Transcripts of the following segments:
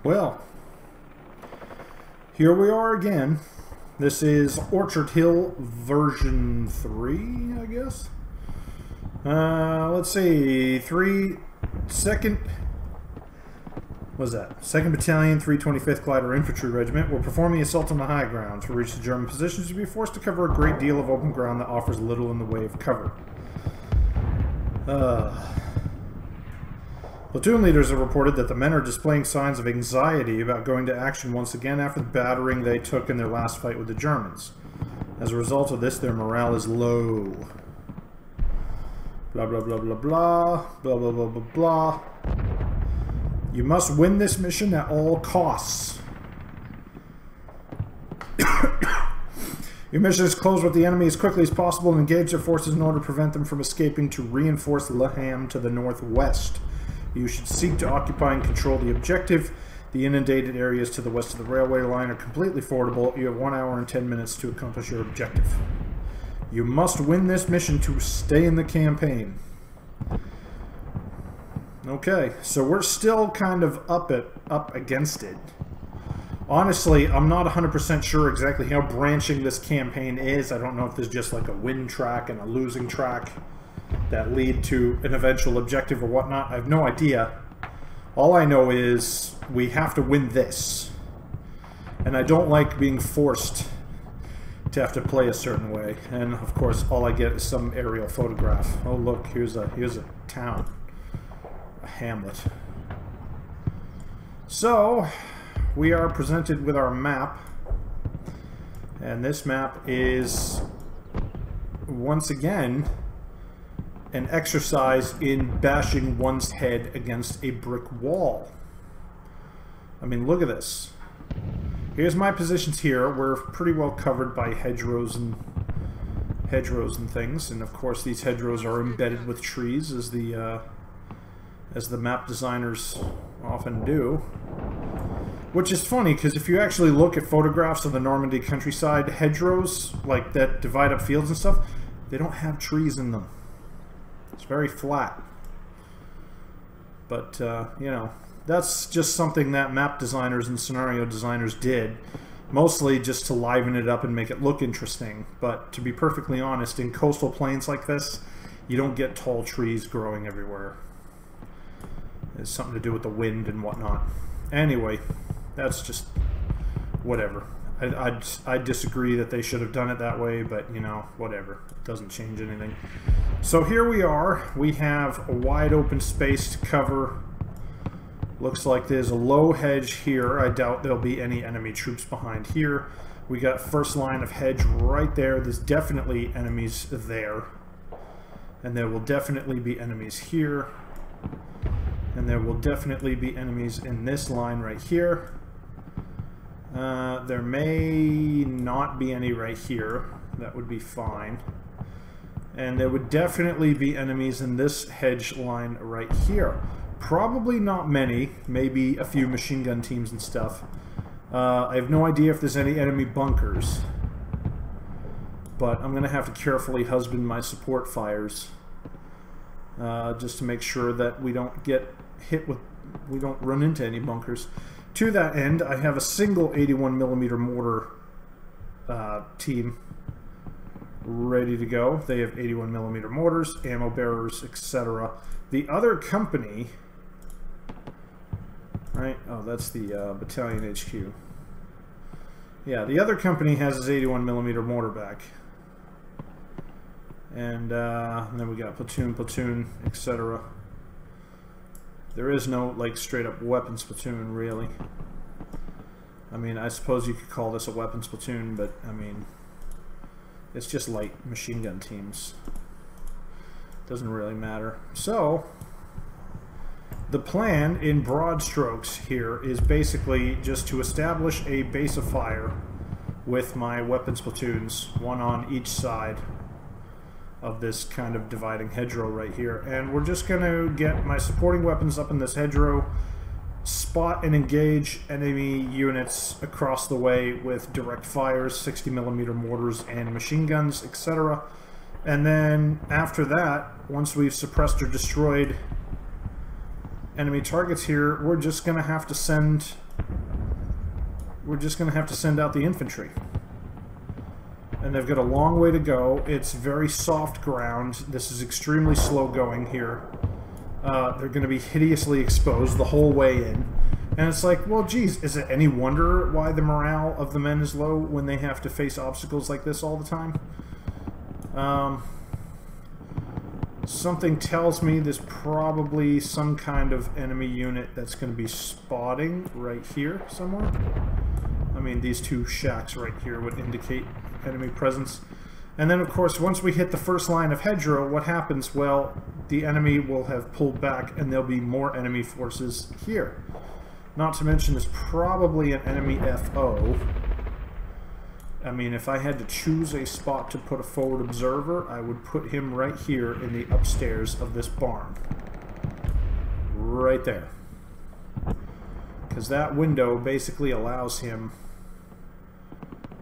Well, here we are again. This is Orchard Hill version 3, I guess. Let's see, 2nd Battalion, 325th Glider Infantry Regiment will perform the assault on the high ground. To reach the German positions, you'll be forced to cover a great deal of open ground that offers little in the way of cover. Platoon leaders have reported that the men are displaying signs of anxiety about going to action once again after the battering they took in their last fight with the Germans. As a result of this, their morale is low. Blah blah blah blah blah blah blah blah blah blah. You must win this mission at all costs. Your mission is close with the enemy as quickly as possible and engage their forces in order to prevent them from escaping to reinforce Laham to the northwest. You should seek to occupy and control the objective. The inundated areas to the west of the railway line are completely fordable. You have 1 hour and 10 minutes to accomplish your objective. You must win this mission to stay in the campaign. Okay, so we're still kind of up against it. Honestly, I'm not 100% sure exactly how branching this campaign is. I don't know if there's just like a win track and a losing track that lead to an eventual objective or whatnot. I have no idea. All I know is we have to win this. And I don't like being forced to have to play a certain way. And of course, all I get is some aerial photograph. Oh look, here's a town. A hamlet. So, we are presented with our map. And this map is once again an exercise in bashing one's head against a brick wall. I mean, look at this. Here's my positions here. We're pretty well covered by hedgerows and things, and of course these hedgerows are embedded with trees, as the map designers often do. Which is funny, because if you actually look at photographs of the Normandy countryside, hedgerows like that divide up fields and stuff, they don't have trees in them. It's very flat. But, you know, that's just something that map designers and scenario designers did. Mostly just to liven it up and make it look interesting. But to be perfectly honest, in coastal plains like this, you don't get tall trees growing everywhere. It's something to do with the wind and whatnot. Anyway, that's just whatever. I disagree that they should have done it that way, but, you know, whatever. It doesn't change anything. So here we are. We have a wide open space to cover. Looks like there's a low hedge here. I doubt there'll be any enemy troops behind here. We got first line of hedge right there. There's definitely enemies there. And there will definitely be enemies here. And there will definitely be enemies in this line right here. There may not be any right here. That would be fine. And there would definitely be enemies in this hedge line right here. Probably not many. Maybe a few machine gun teams and stuff. I have no idea if there's any enemy bunkers. But I'm going to have to carefully husband my support fires. Just to make sure that we don't get hit with... we don't run into any bunkers. To that end, I have a single 81mm mortar team ready to go. They have 81mm mortars, ammo bearers, etc. The other company, right? Oh, that's the battalion HQ. Yeah, the other company has his 81mm mortar back. And then we got platoon, etc. There is no, like, straight-up weapons platoon, really. I mean, I suppose you could call this a weapons platoon, but, I mean, it's just light machine gun teams. Doesn't really matter. So, the plan, in broad strokes here, is basically just to establish a base of fire with my weapons platoons, one on each side of this kind of dividing hedgerow right here, and we're just going to get my supporting weapons up in this hedgerow, spot and engage enemy units across the way with direct fires, 60mm mortars and machine guns, etc. And then after that, once we've suppressed or destroyed enemy targets here, we're just going to have to send we're just going to have to send out the infantry. And they've got a long way to go. It's very soft ground. This is extremely slow going here. They're going to be hideously exposed the whole way in. And it's like, well, geez, is it any wonder why the morale of the men is low when they have to face obstacles like this all the time? Something tells me there's probably some kind of enemy unit that's going to be spotting right here somewhere. I mean, these two shacks right here would indicate enemy presence. And then, of course, once we hit the first line of hedgerow, what happens? Well, the enemy will have pulled back and there'll be more enemy forces here. Not to mention there's probably an enemy FO. I mean, if I had to choose a spot to put a forward observer, I would put him right here in the upstairs of this barn. Right there. Because that window basically allows him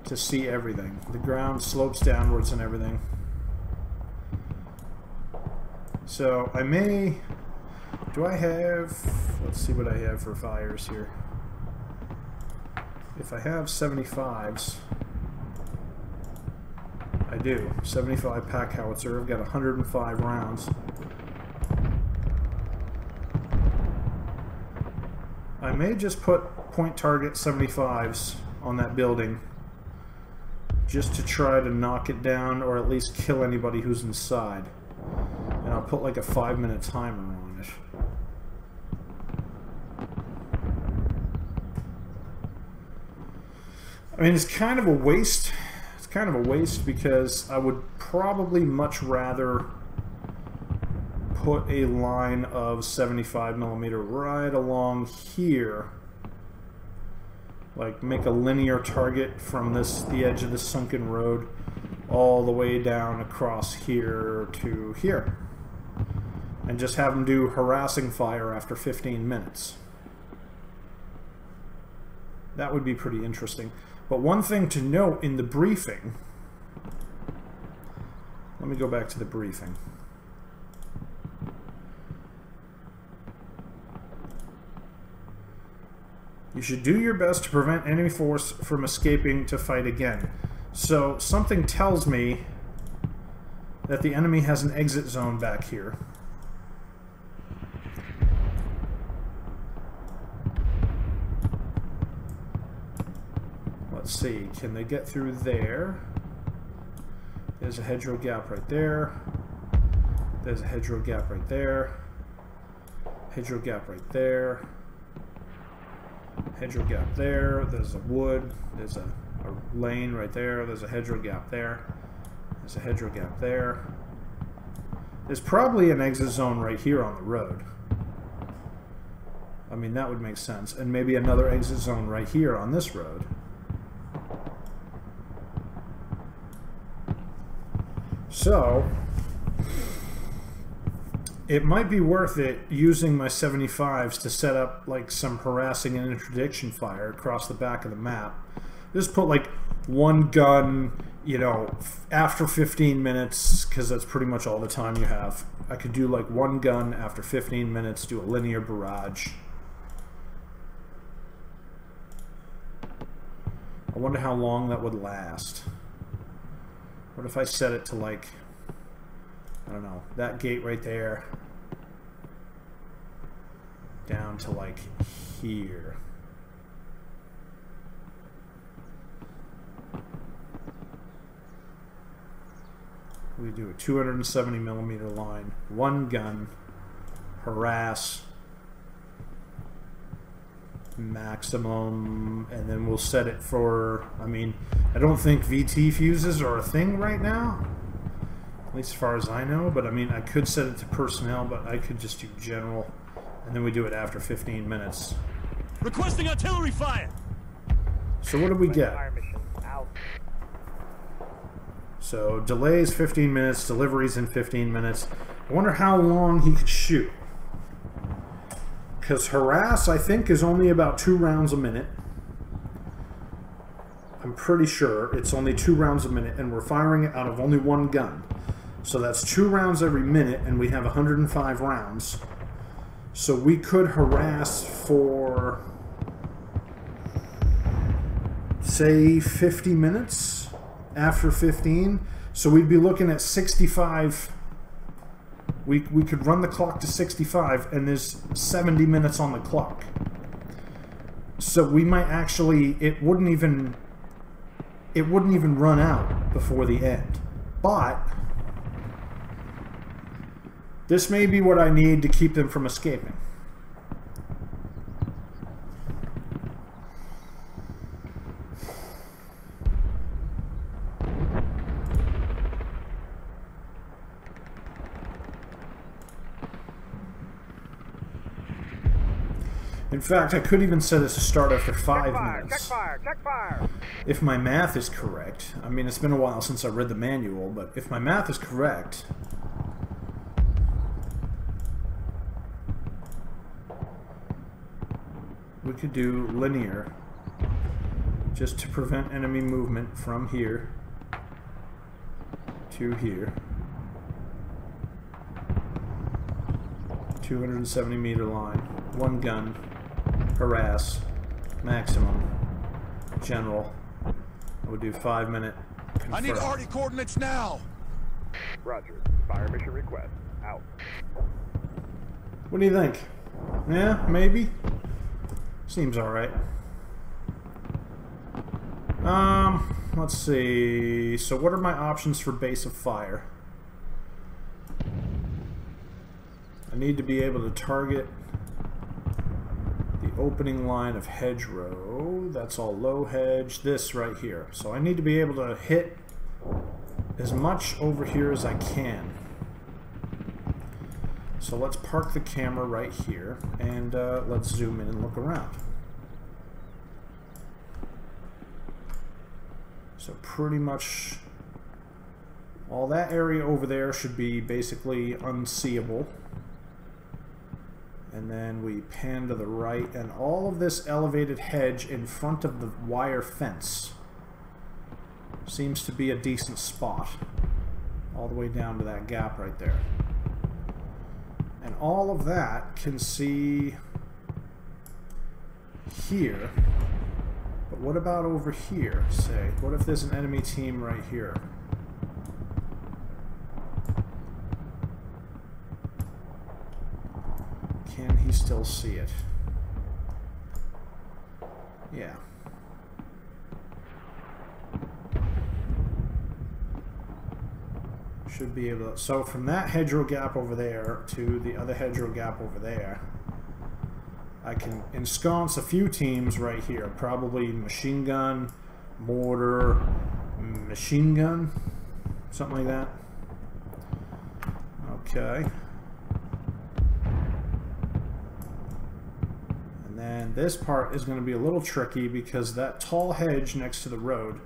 to see everything. The ground slopes downwards and everything. So I may... Do I have... Let's see what I have for fires here. If I have 75s... I do. 75 pack howitzer. I've got 105 rounds. I may just put point target 75s on that building just to try to knock it down or at least kill anybody who's inside. And I'll put like a 5-minute timer on it. I mean, it's kind of a waste. It's kind of a waste because I would probably much rather put a line of 75mm right along here. Like make a linear target from the edge of the sunken road all the way down across here to here. And just have them do harassing fire after 15 minutes. That would be pretty interesting. But one thing to note in the briefing, let me go back to the briefing. You should do your best to prevent enemy force from escaping to fight again. So something tells me that the enemy has an exit zone back here. Let's see, can they get through there? There's a hedgerow gap right there. There's a hedgerow gap right there. Hedgerow gap right there. Hedgerow gap there. There's a wood. There's a lane right there. There's a hedgerow gap there. There's a hedgerow gap there. There's probably an exit zone right here on the road. I mean, that would make sense. And maybe another exit zone right here on this road. So, it might be worth it using my 75s to set up like some harassing and interdiction fire across the back of the map. Just put like one gun, you know, after 15 minutes, because that's pretty much all the time you have. I could do like one gun after 15 minutes, do a linear barrage. I wonder how long that would last. What if I set it to like, I don't know, that gate right there down to like here. We do a 270mm line, one gun, harass, maximum, and then we'll set it for, I mean, I don't think VT fuses are a thing right now, at least as far as I know, but I mean, I could set it to personnel, but I could just do general, and then we do it after 15 minutes. Requesting artillery fire! So what did we get? So delays 15 minutes, deliveries in 15 minutes. I wonder how long he could shoot. Because harass, I think, is only about 2 rounds a minute. I'm pretty sure it's only 2 rounds a minute, and we're firing it out of only one gun. So that's 2 rounds every minute, and we have 105 rounds. So we could harass for say 50 minutes after 15. So we'd be looking at 65. We could run the clock to 65, and there's 70 minutes on the clock. So we might actually, it wouldn't even run out before the end. But this may be what I need to keep them from escaping. In fact, I could even set it to start after 5 minutes. Check fire! Check fire! If my math is correct. I mean, it's been a while since I read the manual, but if my math is correct, we could do linear just to prevent enemy movement from here to here. 270 meter line, one gun. Harass, maximum, general. I would do 5 minute. Confirm. I need arty coordinates now. Roger. Fire mission request. Out. What do you think? Yeah, maybe. Seems all right. Let's see. So, what are my options for base of fire? I need to be able to target the opening line of hedgerow. That's all low hedge. This right here. So I need to be able to hit as much over here as I can. So let's park the camera right here and let's zoom in and look around. So pretty much all that area over there should be basically unseeable. And then we pan to the right, and all of this elevated hedge in front of the wire fence seems to be a decent spot. All the way down to that gap right there. And all of that can see here. But what about over here, say? What if there's an enemy team right here? Can he still see it? Yeah. Should be able to. So from that hedgerow gap over there to the other hedgerow gap over there, I can ensconce a few teams right here. Probably machine gun, mortar, machine gun, something like that. Okay. And this part is going to be a little tricky because that tall hedge next to the road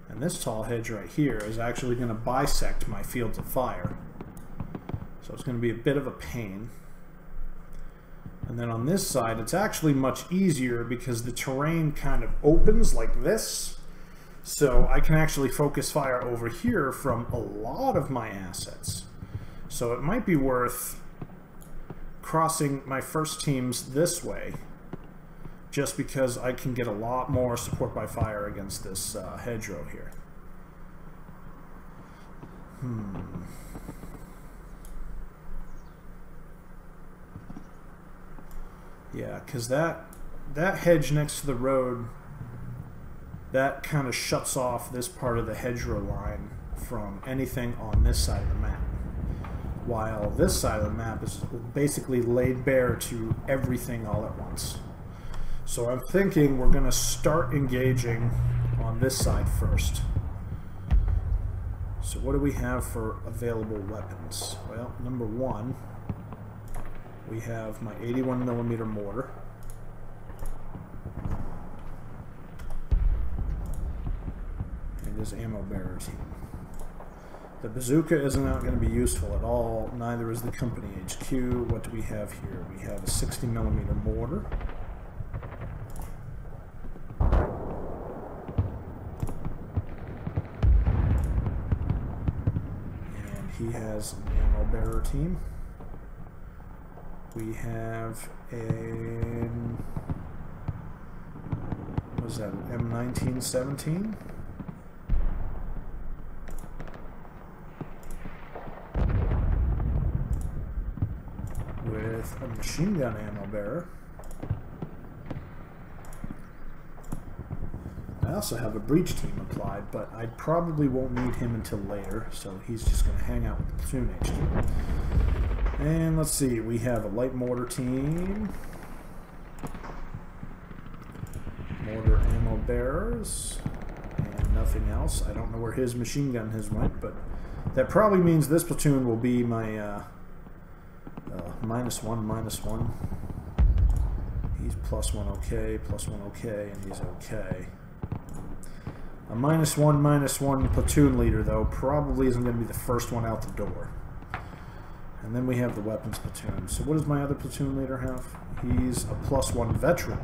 and this tall hedge right here is actually going to bisect my fields of fire. So it's going to be a bit of a pain. And then on this side, it's actually much easier because the terrain kind of opens like this. So I can actually focus fire over here from a lot of my assets. So it might be worth crossing my first teams this way, just because I can get a lot more support by fire against this hedgerow here. Yeah, because that hedge next to the road, that kind of shuts off this part of the hedgerow line from anything on this side of the map. While this side of the map is basically laid bare to everything all at once. So I'm thinking we're going to start engaging on this side first. So what do we have for available weapons? Well, number one, we have my 81mm mortar. And his ammo bearer team. The bazooka is not going to be useful at all, neither is the company HQ. What do we have here? We have a 60mm mortar. And he has an ammo bearer team. We have a Was that an M1917? With a machine gun ammo bearer. I also have a breach team applied, but I probably won't need him until later, so he's just going to hang out with the platoon HQ. And let's see, we have a light mortar team. Mortar ammo bearers. And nothing else. I don't know where his machine gun has went, but that probably means this platoon will be my -1. He's +1 okay, +1 okay, and he's okay. A -1 platoon leader, though, probably isn't going to be the first one out the door. And then we have the weapons platoon. So what does my other platoon leader have? He's a +1 veteran.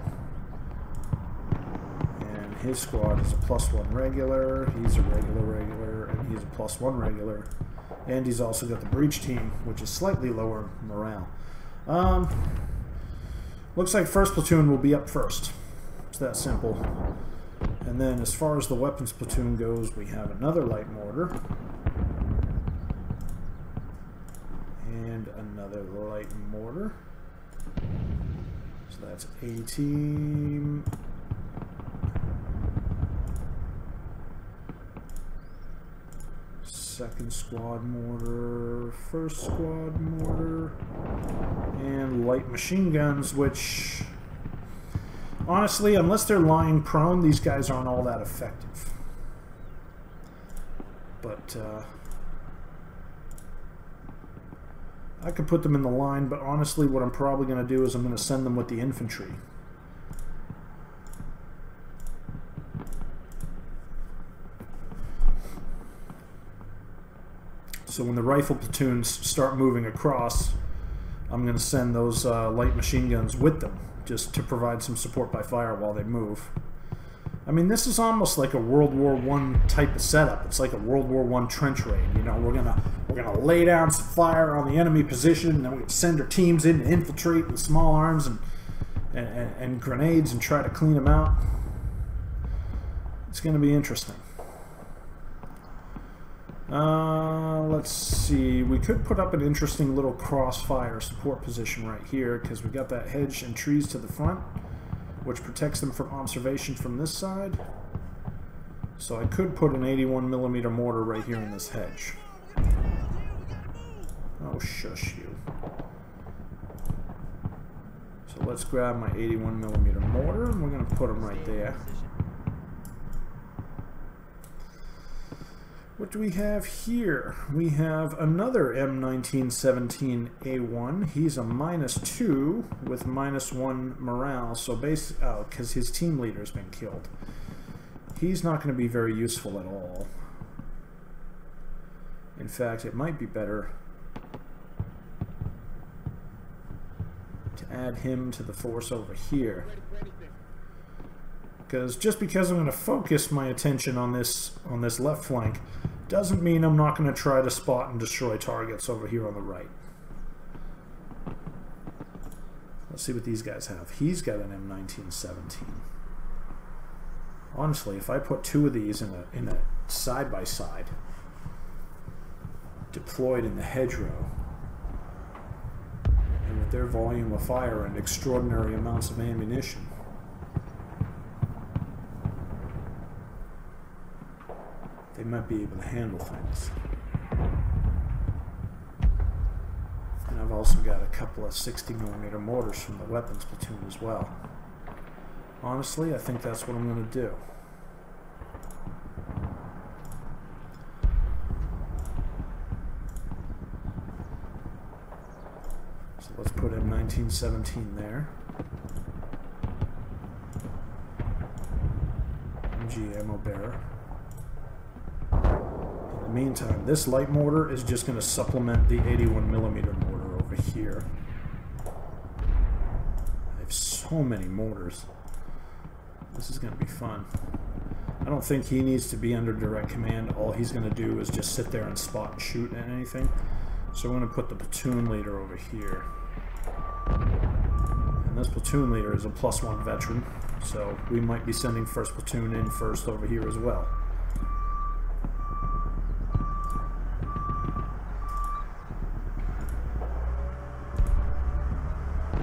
And his squad is a +1 regular. He's a regular, and he's a +1 regular. And he's also got the breach team, which is slightly lower morale. Looks like first platoon will be up first. It's that simple. And then as far as the weapons platoon goes, we have another light mortar. And another light mortar. So that's A team. Second squad mortar, first squad mortar, and light machine guns, which, honestly, unless they're lying prone, these guys aren't all that effective. But, I could put them in the line, but honestly, what I'm probably going to do is I'm going to send them with the infantry. So when the rifle platoons start moving across, I'm going to send those light machine guns with them, just to provide some support by fire while they move. I mean, this is almost like a World War I type of setup. It's like a World War I trench raid. You know, we're gonna lay down some fire on the enemy position, and then we send our teams in to infiltrate with small arms and grenades and try to clean them out. It's going to be interesting. Let's see. We could put up an interesting little crossfire support position right here, because we got that hedge and trees to the front, which protects them from observation from this side. So I could put an 81mm mortar right here in this hedge. Oh, shush you. So let's grab my 81mm mortar, and we're going to put them right there. What do we have here? We have another M1917A1. He's a -2 with -1 morale. So because his team leader's been killed. He's not going to be very useful at all. In fact, it might be better to add him to the force over here. Because just because I'm going to focus my attention on this left flank doesn't mean I'm not going to try to spot and destroy targets over here on the right. Let's see what these guys have. He's got an M1917. Honestly, if I put two of these in a side-by-side, deployed in the hedgerow, and with their volume of fire and extraordinary amounts of ammunition, they might be able to handle things. And I've also got a couple of 60mm mortars from the weapons platoon as well. Honestly, I think that's what I'm going to do. So let's put M1917 there. MG ammo bearer. In the meantime, this light mortar is just going to supplement the 81mm mortar over here. I have so many mortars. This is going to be fun. I don't think he needs to be under direct command. All he's going to do is just sit there and spot and shoot at anything. So I'm going to put the platoon leader over here. And this platoon leader is a +1 veteran, So we might be sending 1st Platoon in first over here as well.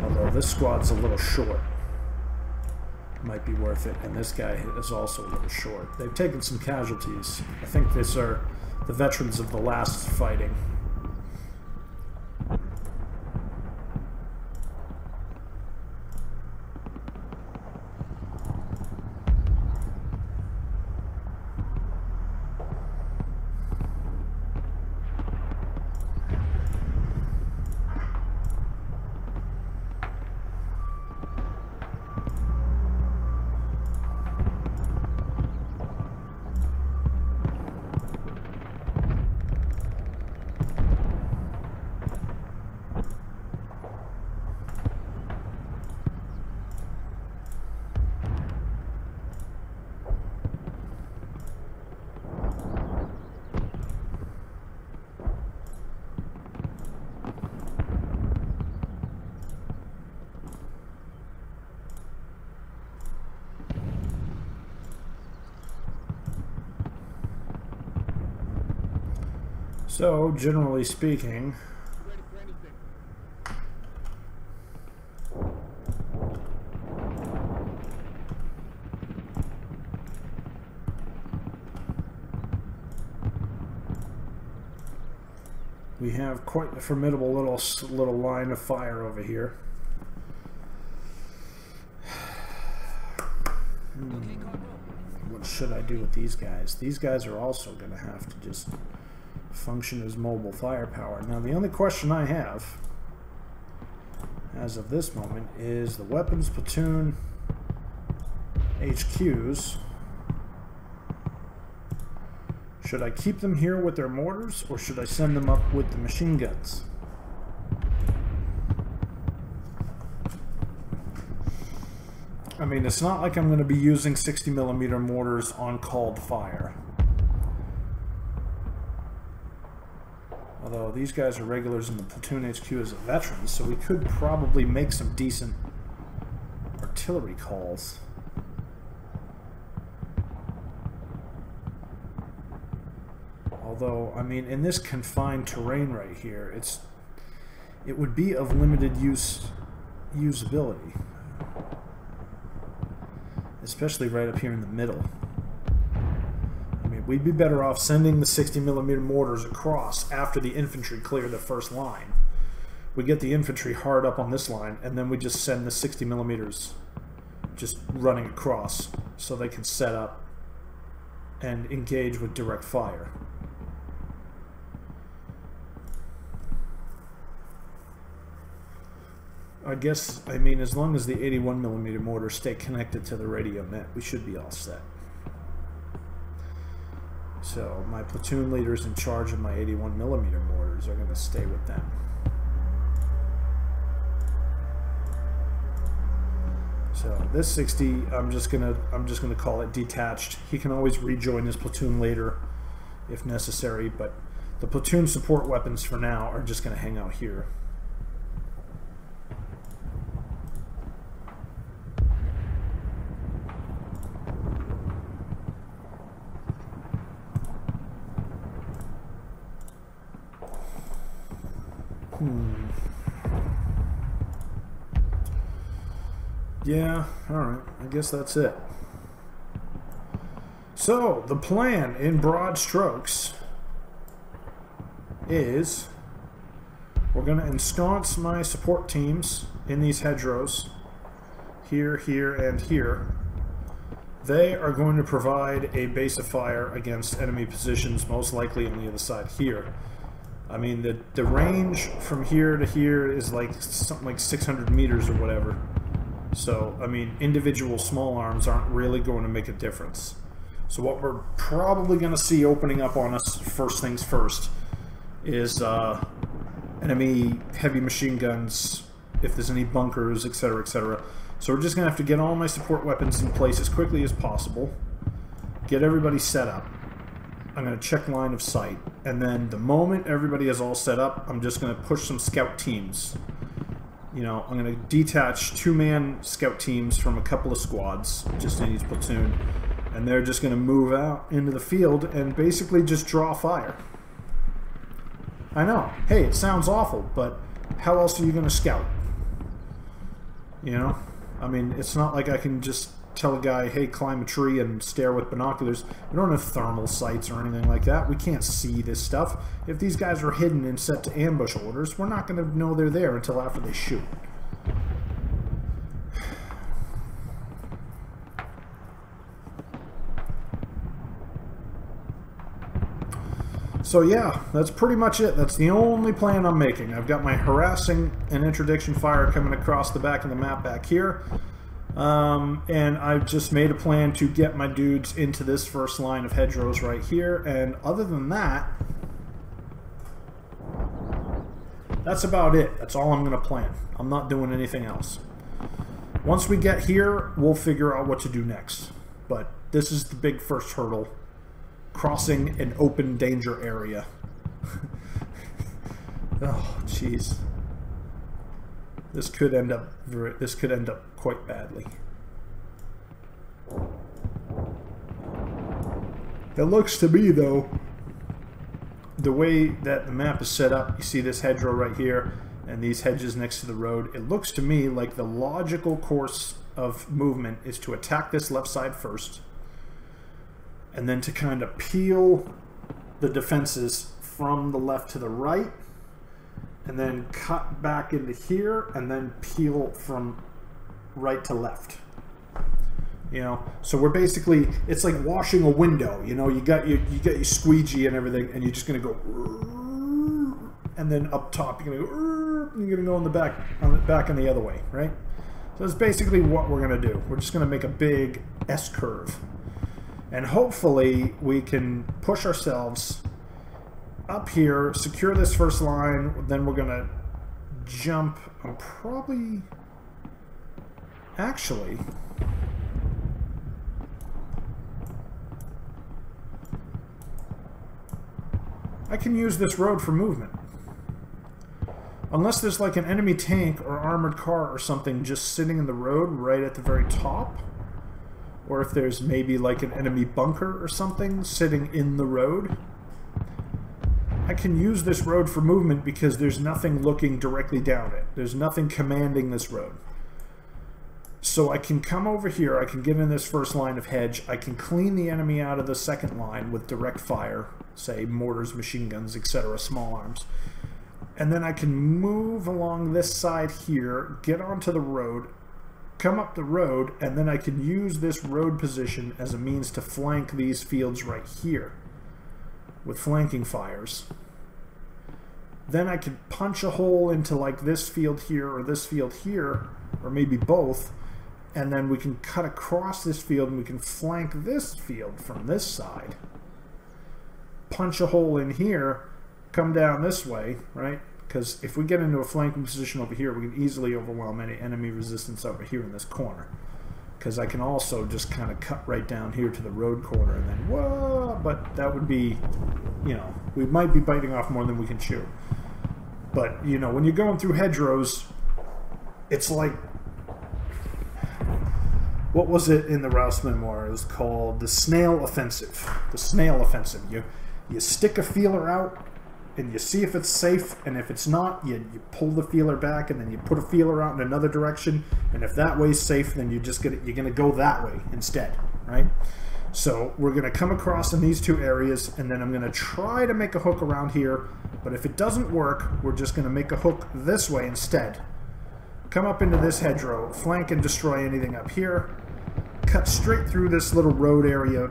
Although this squad's a little short. Might be worth it. And this guy is also a little short. They've taken some casualties. I think these are the veterans of the last fighting. So, generally speaking, we have quite a formidable little line of fire over here. What should I do with these guys? These guys are also going to have to just function as mobile firepower. Now the only question I have as of this moment is the weapons platoon HQs. Should I keep them here with their mortars, or should I send them up with the machine guns? I mean, it's not like I'm going to be using 60mm mortars on called fire. Although these guys are regulars in the platoon HQ as veterans, so we could probably make some decent artillery calls. Although, I mean, in this confined terrain right here, it would be of limited usability. Especially right up here in the middle. We'd be better off sending the 60mm mortars across after the infantry clear the first line. We get the infantry hard up on this line, and then we just send the 60mm just running across so they can set up and engage with direct fire. I guess, I mean, as long as the 81mm mortars stay connected to the radio net, we should be all set. So my platoon leaders in charge of my 81mm mortars are going to stay with them. So this 60, I'm just gonna call it detached. He can always rejoin his platoon later if necessary, but the platoon support weapons for now are just going to hang out here. Yeah, alright, I guess that's it. So, the plan in broad strokes is we're going to ensconce my support teams in these hedgerows, here, here, and here. They are going to provide a base of fire against enemy positions, most likely on the other side here. I mean, the range from here to here is like something like 600 meters or whatever. So, I mean, individual small arms aren't really going to make a difference. So what we're probably going to see opening up on us, first things first, is enemy heavy machine guns, if there's any bunkers, etc., etc. So we're just going to have to get all my support weapons in place as quickly as possible, get everybody set up. I'm going to check line of sight, and then the moment everybody is all set up, I'm just going to push some scout teams You know, I'm going to detach 2-man scout teams from a couple of squads, just in each platoon, and they're just going to move out into the field and basically just draw fire. I know, hey, it sounds awful, but how else are you going to scout? You know? I mean, it's not like I can just tell a guy, hey, climb a tree and stare with binoculars. We don't have thermal sights or anything like that. We can't see this stuff. If these guys are hidden and set to ambush orders, we're not going to know they're there until after they shoot. So yeah, that's pretty much it. That's the only plan I'm making. I've got my harassing and interdiction fire coming across the back of the map back here. And I've just made a plan to get my dudes into this first line of hedgerows right here. And other than that, that's about it. That's all I'm going to plan. I'm not doing anything else. Once we get here, we'll figure out what to do next. But this is the big first hurdle. Crossing an open danger area. Oh, jeez. This could end up quite badly. It looks to me, though, the way that the map is set up, you see this hedgerow right here and these hedges next to the road, it looks to me like the logical course of movement is to attack this left side first, and then to kind of peel the defenses from the left to the right, and then cut back into here, and then peel from right to left. You know, so we're basically, it's like washing a window. You know, you got your squeegee and everything, and you're just gonna go, and then up top you're gonna go, and you're gonna go on the back and the other way, right? So that's basically what we're gonna do. We're just gonna make a big S curve. And hopefully we can push ourselves up here, secure this first line, then we're going to jump. I'm probably... Actually... I can use this road for movement. Unless there's like an enemy tank or armored car or something just sitting in the road right at the very top. Or if there's maybe like an enemy bunker or something sitting in the road. I can use this road for movement because there's nothing looking directly down it. There's nothing commanding this road. So I can come over here, I can get in this first line of hedge, I can clean the enemy out of the second line with direct fire, say mortars, machine guns, etc., small arms. And then I can move along this side here, get onto the road, come up the road, and then I can use this road position as a means to flank these fields right here with flanking fires. Then I can punch a hole into like this field here or this field here, or maybe both, and then we can cut across this field and we can flank this field from this side. Punch a hole in here, come down this way, right? Because if we get into a flanking position over here, we can easily overwhelm any enemy resistance over here in this corner. Because I can also just kind of cut right down here to the road corner and then, whoa, but that would be, you know, we might be biting off more than we can chew. But, you know, when you're going through hedgerows, it's like, what was it in the Rouse memoir? It was called the snail offensive. The snail offensive. You stick a feeler out, and you see if it's safe, and if it's not, you pull the feeler back, and then you put a feeler out in another direction, and if that way's safe, then you're gonna go that way instead, right? So we're gonna come across in these two areas, and then I'm gonna try to make a hook around here, but if it doesn't work, we're just gonna make a hook this way instead. Come up into this hedgerow, flank and destroy anything up here, cut straight through this little road area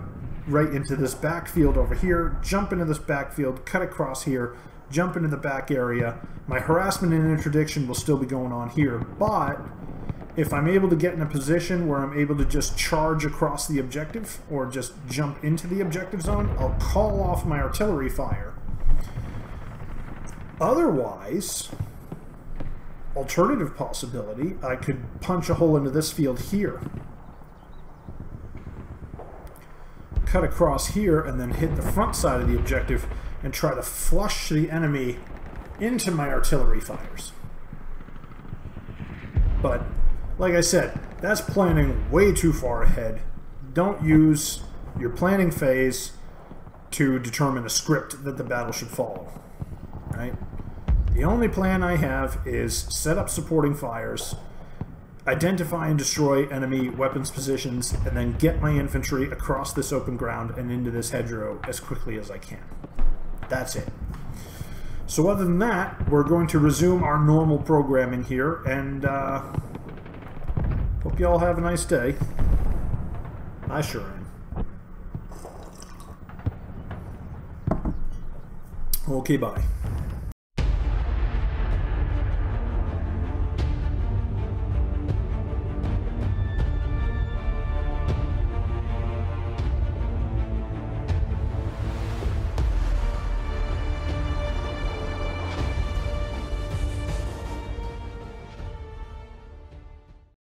right into this backfield over here, jump into this backfield, cut across here, jump into the back area. My harassment and interdiction will still be going on here, but if I'm able to get in a position where I'm able to just charge across the objective or just jump into the objective zone, I'll call off my artillery fire. Otherwise, alternative possibility, I could punch a hole into this field here, cut across here, and then hit the front side of the objective and try to flush the enemy into my artillery fires. But, like I said, that's planning way too far ahead. Don't use your planning phase to determine a script that the battle should follow. Right? The only plan I have is set up supporting fires, identify and destroy enemy weapons positions, and then get my infantry across this open ground and into this hedgerow as quickly as I can. That's it. So other than that, we're going to resume our normal programming here, and hope you all have a nice day. I sure am. Okay, bye.